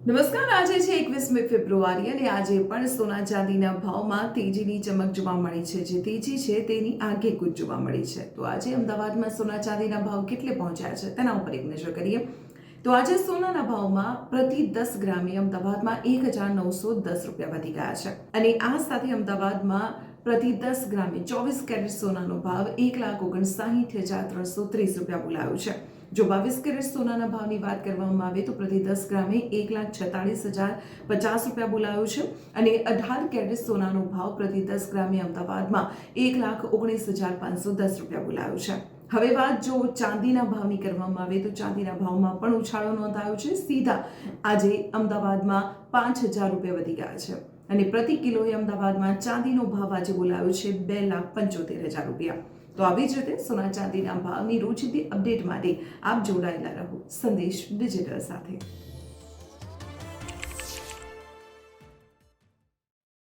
નમસ્કાર, આજે છે 21મી ફેબ્રુઆરી અને આજે પણ સોના ચાંદીના ભાવમાં તેજીની ચમક જોવા મળી છે. જે તેજી છે તેની આગેકૂચ જોવા મળી છે. તો આજે અમદાવાદમાં સોના ચાંદીના ભાવ કેટલે પહોંચ્યા છે તેના ઉપર એક નજર કરીએ. તો આજે સોનાના ભાવમાં પ્રતિ 10 ગ્રામે અમદાવાદમાં 1910 રૂપિયા વધી ગયા છે અને આ સાથે અમદાવાદમાં પ્રતિ 10 ગ્રામે 24 કેરેટ સોનાનો ભાવ 1,59,330 રૂપિયા બોલાયો છે. જો 22 કેરેટ સોનાના ભાવની વાત કરવામાં આવે તો પ્રતિ 10 ગ્રામે 1,46,050 રૂપિયા બોલાયો છે અને 18 કેરેટ સોનાનો ભાવ પ્રતિ 10 ગ્રામે અમદાવાદમાં 1,19,510 રૂપિયા બોલાયો છે. હવે વાત જો ચાંદીના ભાવની કરવામાં આવે તો ચાંદીના ભાવમાં પણ ઉછાળો નોંધાયો છે. સીધા આજે અમદાવાદમાં 5,000 રૂપિયા વધી ગયા છે અને પ્રતિ કિલોએ અમદાવાદમાં ચાંદીનો ભાવ આજે બોલાયો છે 2,75,000 રૂપિયા. તો આવી જ રીતે સોના ચાંદીના ભાવની રોજિંદી અપડેટ માટે આપ જોડાયેલા રહો સંદેશ ડિજિટલ સાથે.